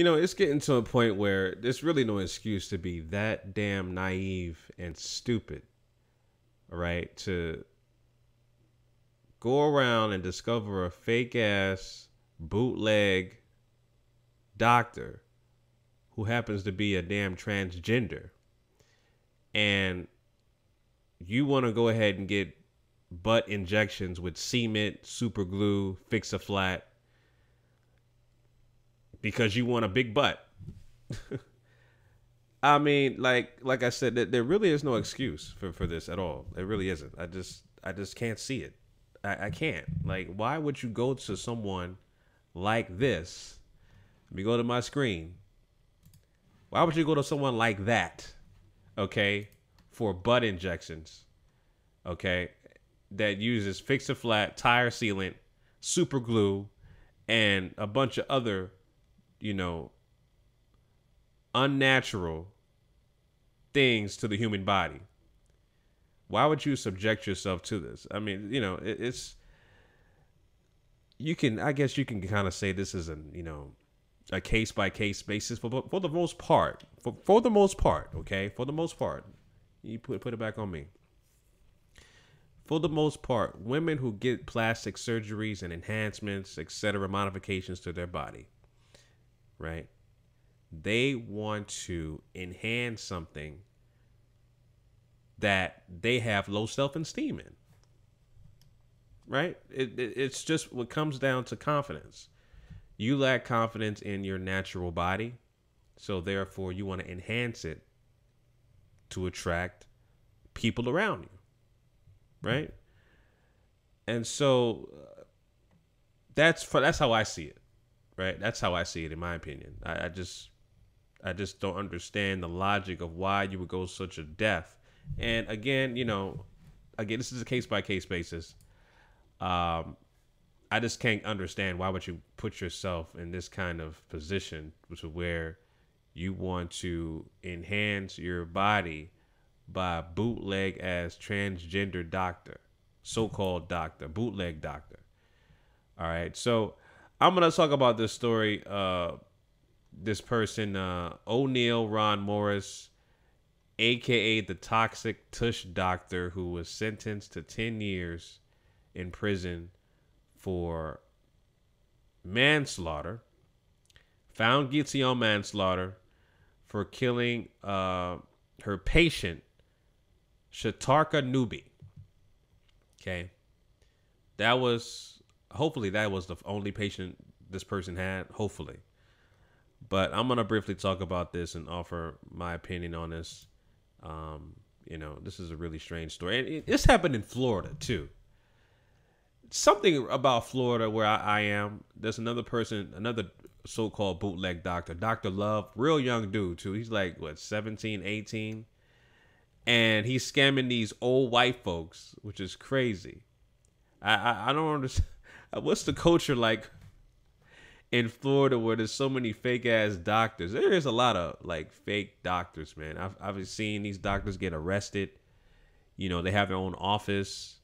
it's getting to a point where there's really no excuse to be that damn naive and stupid, all right? To go around and discover a fake ass bootleg doctor who happens to be a damn transgender, and you want to go ahead and get butt injections with cement, super glue, fix a flat because you want a big butt. I mean, like I said, there really is no excuse for this at all. It really isn't. I just can't see it. I can't. Like, why would you go to someone like this? Let me go to my screen. Why would you go to someone like that? Okay, for butt injections. Okay, that uses fix a flat, tire sealant, super glue, and a bunch of other, unnatural things to the human body. Why would you subject yourself to this? I mean, I guess you can kind of say this is a case by case basis for the most part. For the most part, okay? For the most part. You put it back on me. For the most part, women who get plastic surgeries and enhancements, etc., modifications to their body, right? They want to enhance something that they have low self-esteem in, right? It's just what comes down to confidence. You lack confidence in your natural body, so therefore you want to enhance it to attract people around you, right? And so that's how I see it, right? That's how I see it, in my opinion. I just don't understand the logic of why you would go such a depth. And again, this is a case by case basis. I just can't understand why would you put yourself in this kind of position to where you want to enhance your body by a bootleg as transgender doctor, so-called doctor, bootleg doctor. All right, so I'm gonna talk about this story. This person, O'Neal Ron Morris, aka the toxic tush doctor, who was sentenced to 10 years in prison for manslaughter, found guilty on manslaughter for killing her patient, Shatarka Newby. Okay. Hopefully that was the only patient this person had. Hopefully. But I'm going to briefly talk about this and offer my opinion on this. This is a really strange story. And this happened in Florida, too. Something about Florida where I am, there's another so-called bootleg doctor, Dr. Love, real young dude, too. He's like, 17, 18? And he's scamming these old white folks, which is crazy. I don't understand. What's the culture like in Florida where there's so many fake ass doctors? There is a lot of fake doctors, man. I've seen these doctors get arrested. They have their own office,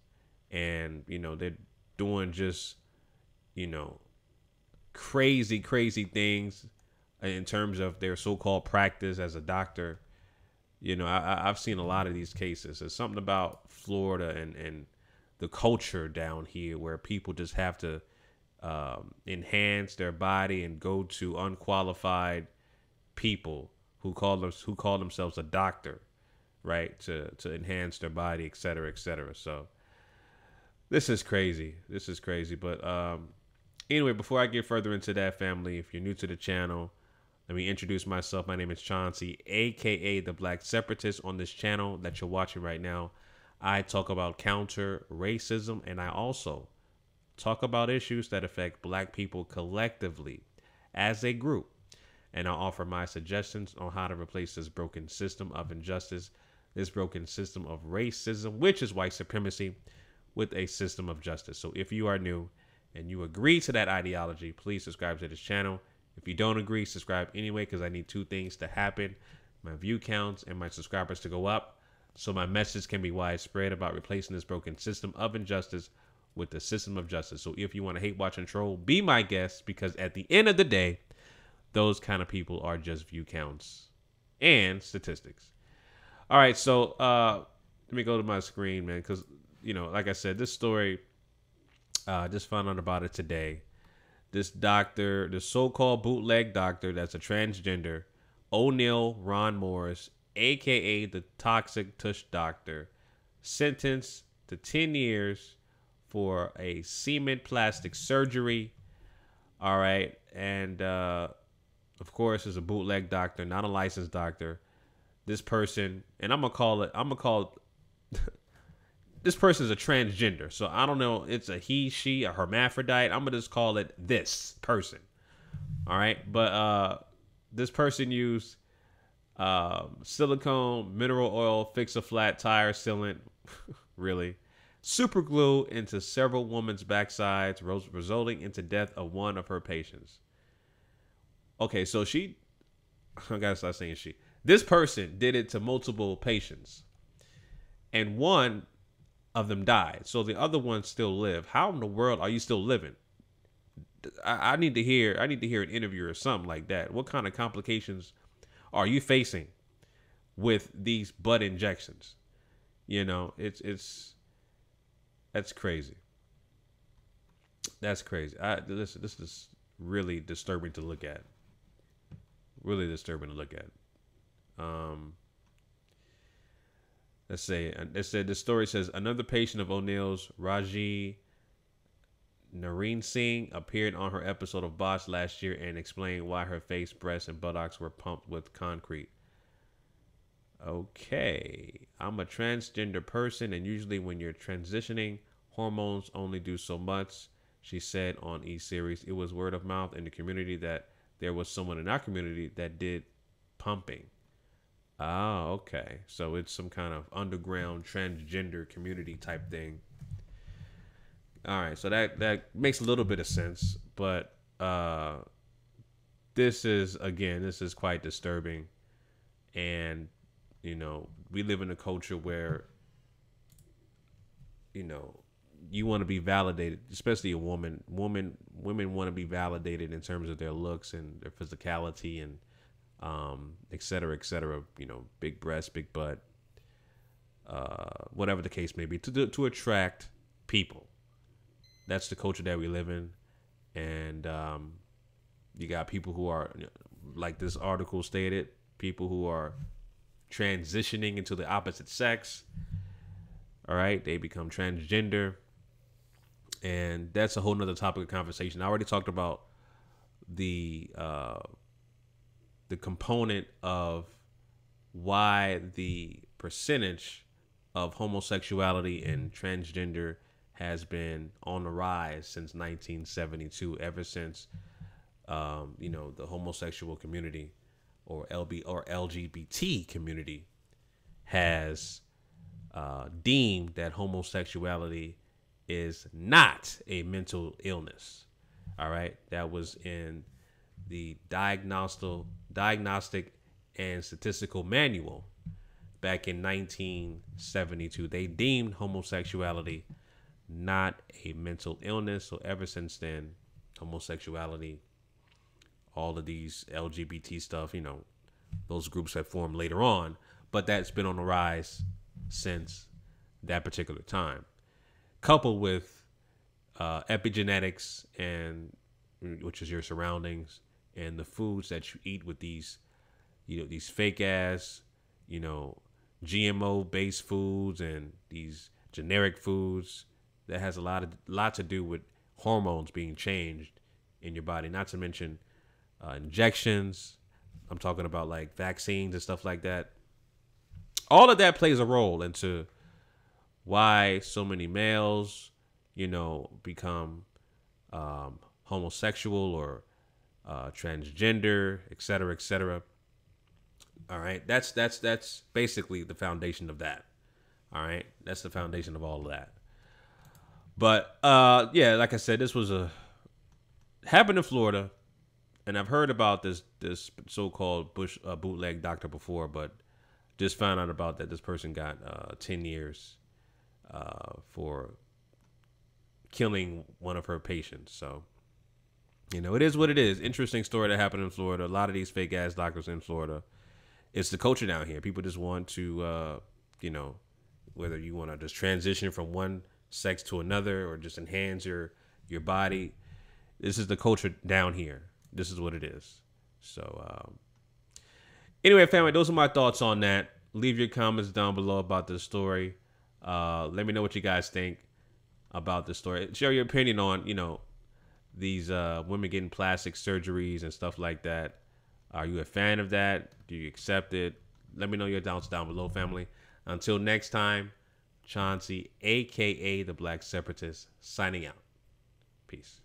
and they're doing just crazy things in terms of their so-called practice as a doctor. I've seen a lot of these cases. There's something about Florida and the culture down here where people just have to enhance their body and go to unqualified people who call themselves a doctor, right? To enhance their body, et cetera, et cetera. So this is crazy. But anyway, before I get further into that, family, if you're new to the channel, let me introduce myself. My name is Chauncey, aka the Black Separatist. On this channel that you're watching right now, I talk about counter racism, and I also talk about issues that affect Black people collectively as a group. And I offer my suggestions on how to replace this broken system of injustice, this broken system of racism, which is white supremacy, with a system of justice. So if you are new and you agree to that ideology, please subscribe to this channel. If you don't agree, subscribe anyway, because I need two things to happen: my view counts and my subscribers to go up, so my message can be widespread about replacing this broken system of injustice with the system of justice. So if you want to hate, watch, and troll, be my guest, because at the end of the day, those kind of people are just view counts and statistics. All right, so let me go to my screen, man, because like I said, this story, just found out about it today. This doctor, the so-called bootleg doctor, that's a transgender, O'Neal Ron Morris, aka the Toxic Tush Doctor, sentenced to 10 years for a semen plastic surgery. All right, and of course, is a bootleg doctor, not a licensed doctor. This person, and I'm gonna call this person is a transgender. So I don't know, it's a he, she, a hermaphrodite. I'm gonna just call it this person. All right, but this person used silicone, mineral oil, fix-a-flat tire sealant, really, super glue into several women's backsides, resulting into death of one of her patients. Okay, so I gotta start saying she. This person did it to multiple patients, and one of them died. So the other ones still live. How in the world are you still living? I need to hear an interview or something like that. What kind of complications are you facing with these butt injections? It's that's crazy. That's crazy. This is really disturbing to look at. Really disturbing to look at. Let's say the story says another patient of O'Neal's, Raji Nareen Singh, appeared on her episode of Bosch last year and explained why her face, breasts, and buttocks were pumped with concrete. Okay, I'm a transgender person, and usually when you're transitioning, hormones only do so much, she said on E-Series. It was word of mouth in the community that there was someone in our community that did pumping. Oh, okay. So it's some kind of underground transgender community type thing. All right, so that makes a little bit of sense, but this is quite disturbing. And we live in a culture where you want to be validated, especially a woman. Women want to be validated in terms of their looks and their physicality and et cetera, et cetera. Big breasts, big butt, whatever the case may be, to attract people. That's the culture that we live in, and you got people who are, like this article stated, people who are transitioning into the opposite sex. All right, they become transgender, and that's a whole nother topic of conversation. I already talked about the component of why the percentage of homosexuality and transgender has been on the rise since 1972, ever since the homosexual community or LGBT community has deemed that homosexuality is not a mental illness. All right, that was in the Diagnostic and Statistical Manual back in 1972. They deemed homosexuality not a mental illness. So ever since then, homosexuality, all of these LGBT stuff, those groups have formed later on, but that's been on the rise since that particular time, coupled with epigenetics, and which is your surroundings and the foods that you eat with these fake ass GMO based foods and these generic foods. That has a lot to do with hormones being changed in your body, not to mention injections. I'm talking about like vaccines and stuff like that. All of that plays a role into why so many males, become homosexual or transgender, et cetera, et cetera. All right, that's basically the foundation of that. All right, that's the foundation of all of that. But yeah, like I said, this was happened in Florida, and I've heard about this so-called bootleg doctor before, but just found out about that this person got 10 years for killing one of her patients. So You know, it is what it is. Interesting story that happened in Florida. A lot of these fake ass doctors in Florida. It's the culture down here. People just want to, you know, whether you want to just transition from one sex to another or just enhance your body. This is the culture down here. This is what it is. So, anyway, family, those are my thoughts on that. Leave your comments down below about this story. Let me know what you guys think about this story. Share your opinion on, you know, these women getting plastic surgeries and stuff like that. Are you a fan of that? Do you accept it? Let me know your thoughts down below, family. Until next time, Chauncey, a.k.a. the Black Separatist, signing out. Peace.